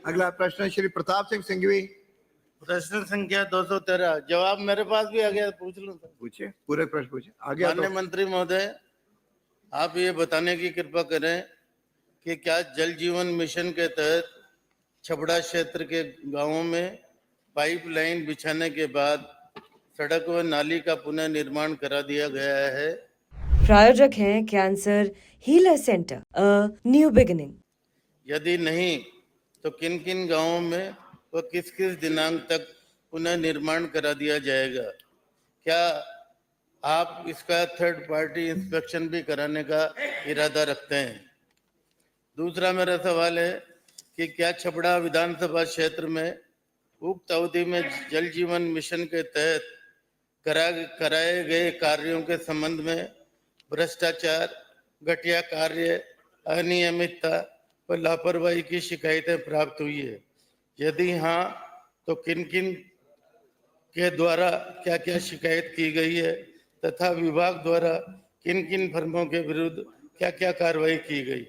अगला प्रश्न श्री प्रताप सिंह सिंघवी। प्रश्न संख्या 213। जवाब मेरे पास भी आ गया, पूछ लो। पूछिए, पूरे प्रश्न पूछिए। आगे माननीय मंत्री महोदय, आप ये बताने की कृपा करें कि क्या जल जीवन मिशन के तहत छबड़ा क्षेत्र के गांवों में पाइपलाइन बिछाने के बाद सड़क व नाली का पुनः निर्माण करा दिया गया है? प्रायोजक हैं cancer healer centre, a new beginning. यदि नहीं तो किन किन गांवों में व किस किस दिनांक तक पुनः निर्माण करा दिया जाएगा? क्या आप इसका थर्ड पार्टी इंस्पेक्शन भी कराने का इरादा रखते हैं? दूसरा मेरा सवाल है कि क्या छपड़ा विधानसभा क्षेत्र में उक्त अवधि में जल जीवन मिशन के तहत कराए गए कार्यों के संबंध में भ्रष्टाचार, घटिया कार्य, अनियमितता व लापरवाही की शिकायतें प्राप्त हुई है? यदि हाँ तो किन किन के द्वारा क्या क्या शिकायत की गई है तथा विभाग द्वारा किन किन फर्मों के विरुद्ध क्या क्या कार्रवाई की गई?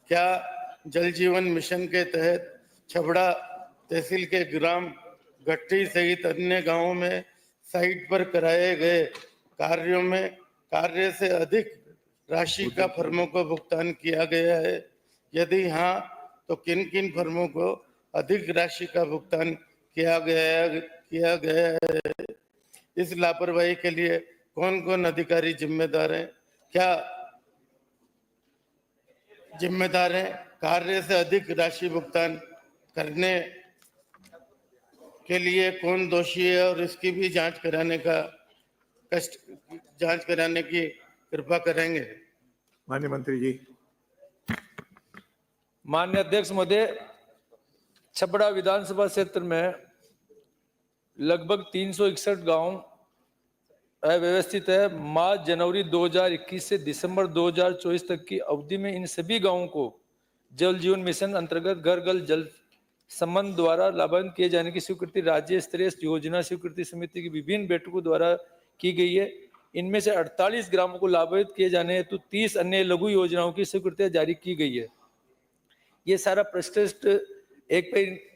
क्या जल जीवन मिशन के तहत छबड़ा तहसील के ग्राम घट्टी सहित अन्य गांवों में साइट पर कराए गए कार्य से अधिक राशि का फर्मों को भुगतान किया गया है? यदि हाँ तो किन किन फर्मों को अधिक राशि का भुगतान किया गया है? इस लापरवाही के लिए कौन कौन अधिकारी जिम्मेदार हैं? क्या जिम्मेदार हैं? कार्य से अधिक राशि भुगतान करने के लिए कौन दोषी है और इसकी भी जांच कराने की कृपा करेंगे? माननीय मंत्री जी। माननीय अध्यक्ष महोदय, छपड़ा विधानसभा क्षेत्र में लगभग 361 गांव अव्यवस्थित है। मार्च जनवरी 2021 से दिसंबर 2024 तक की अवधि में इन सभी गांवों को जल जीवन मिशन अंतर्गत घर घर जल संबंध द्वारा लाभान्वित किए जाने की स्वीकृति राज्य स्तरीय योजना स्वीकृति समिति की विभिन्न बैठकों द्वारा की गई है। इनमें से 48 ग्रामों को लाभान्वित किए जाने हेतु 30 अन्य लघु योजनाओं की स्वीकृतियां जारी की गई है। ये सारा प्रस्ताव एक पे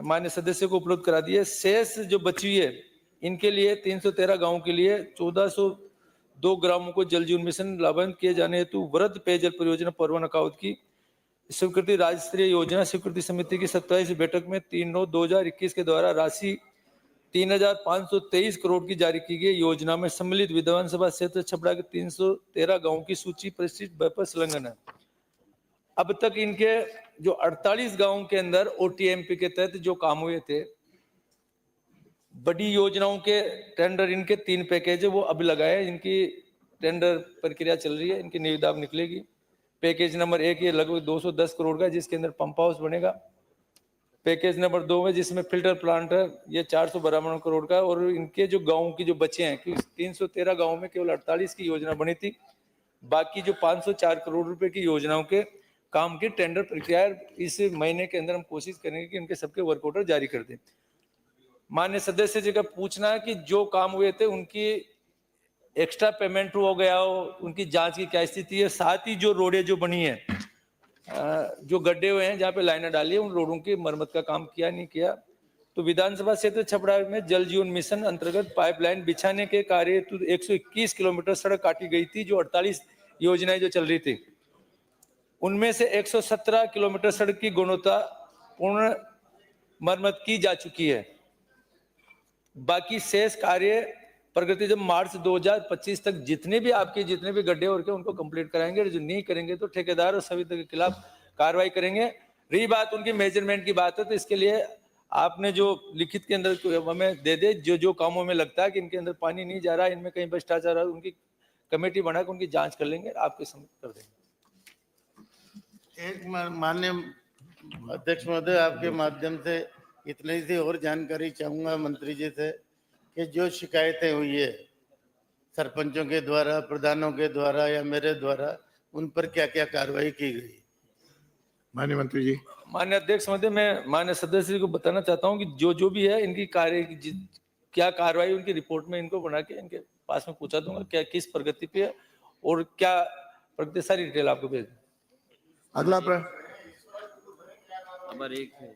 मान्य सदस्य को उपलब्ध करा दिए। शेष जो बची है इनके लिए 313 गांवों के लिए 1402 ग्रामों को जल जीवन मिशन लाभान्वित किए जाने हेतु वृहद पेयजल परियोजना परवन अकाउंट की स्वीकृति राज्य स्तरीय योजना स्वीकृति समिति की 27 बैठक में 3/9/2021 के द्वारा राशि 3,523 करोड़ की जारी की गई। योजना में सम्मिलित विधानसभा क्षेत्र छपड़ा के 313 गांवों की सूची परिशिष्ट पर संलग्न है। अब तक इनके जो 48 गांवों के अंदर ओटीएमपी के तहत जो काम हुए थे, बड़ी योजनाओं के टेंडर इनके 3 पैकेज है वो अब लगाए। इनकी टेंडर प्रक्रिया चल रही है, इनकी निविदा निकलेगी। पैकेज नंबर 1 ये लगभग 210 करोड़ का, जिसके अंदर पंप हाउस बनेगा। पैकेज नंबर 2 में जिसमें फिल्टर प्लांट है, ये 452 करोड़ का। और इनके जो गाँव की जो बचे हैं कि 313 गाँव में केवल 48 की योजना बनी थी, बाकी जो 504 करोड़ रुपए की योजनाओं के काम की टेंडर प्रक्रिया इस महीने के अंदर हम कोशिश करेंगे कि उनके सबके वर्क ऑर्डर जारी कर दें। मान्य सदस्य जी का पूछना है कि जो काम हुए थे उनकी एक्स्ट्रा पेमेंट हो गया हो, उनकी जांच की क्या स्थिति है। साथ ही जो रोडें जो बनी है, जो गड्ढे हुए हैं जहाँ पे लाइनें डाली है, उन रोडों की मरम्मत का काम किया नहीं किया। तो विधानसभा क्षेत्र छपड़ा में जल जीवन मिशन अंतर्गत पाइपलाइन बिछाने के कार्य हेतु 121 किलोमीटर सड़क काटी गई थी। जो 48 योजनाएं जो चल रही थी उनमें से 117 किलोमीटर सड़क की गुणवत्ता पूर्ण मरम्मत की जा चुकी है। बाकी शेष कार्य प्रगति जब मार्च 2025 तक जितने भी गड्ढे और के उनको कंप्लीट कराएंगे। जो नहीं करेंगे तो ठेकेदार और सभी के खिलाफ कार्रवाई करेंगे। रही बात उनकी मेजरमेंट की बात है, तो इसके लिए आपने जो लिखित के अंदर हमें दे दे, जो कामों में लगता है कि इनके अंदर पानी नहीं जा रहा है, इनमें कहीं भ्रष्टाचार है, उनकी कमेटी बनाकर उनकी जांच कर लेंगे, आपके समक्ष कर देंगे। एक माननीय अध्यक्ष महोदय, आपके माध्यम से इतनी सी और जानकारी चाहूंगा मंत्री जी से कि जो शिकायतें हुई है सरपंचों के द्वारा, प्रधानों के द्वारा या मेरे द्वारा, उन पर क्या क्या कार्रवाई की गई? माननीय मंत्री जी। माननीय अध्यक्ष महोदय, मैं माननीय सदस्य जी को बताना चाहता हूं कि जो भी है इनकी क्या कार्रवाई उनकी रिपोर्ट में इनको बना के इनके पास में पूछा दूंगा क्या किस प्रगति पे है और क्या प्रगति, सारी डिटेल आपको भेज दूं। अगला प्रश्न नंबर 1 है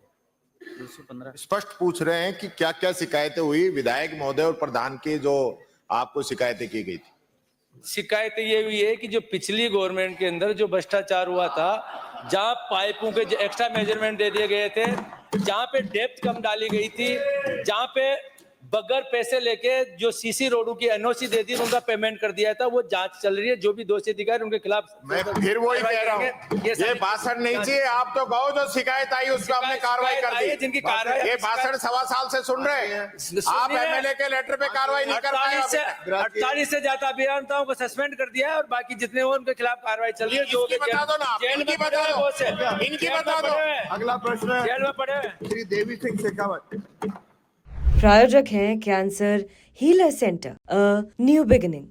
215। स्पष्ट पूछ रहे हैं कि क्या क्या शिकायतें हुई विधायक महोदय और प्रधान की जो आपको शिकायतें की गई थी। शिकायत ये हुई है कि जो पिछली गवर्नमेंट के अंदर जो भ्रष्टाचार हुआ था, जहां पाइपों के एक्स्ट्रा मेजरमेंट दे दिए गए थे, जहां पे डेप्थ कम डाली गई थी, जहां पे बगैर पैसे लेके जो सीसी रोडों की एनओसी दे दी उनका पेमेंट कर दिया था, वो जांच चल रही है। जो भी दोषी अधिकारी उनके खिलाफ मैं फिर वही कह रहा हूँ, ये भाषण नहीं चाहिए। आप तो कहो जो शिकायत आई उसको हमने कार्रवाई कर दी, जिनकी कार्रवाई ये भाषण 1.25 साल से सुन रहे हैं आप। एमएलए के लेटर पे कार्रवाई नहीं कर पाए। 48 से ज्यादा अभियंताओं को सस्पेंड कर दिया है और बाकी जितने हो उनके खिलाफ कार्रवाई चल रही है। जो बता दो ना, इनकी बता दो, इनकी बता दो। अगला प्रश्न जेल में पड़े हैं। श्री देवी सिंह शेखावत। प्रायोजक हैं cancer healer centre, a new beginning.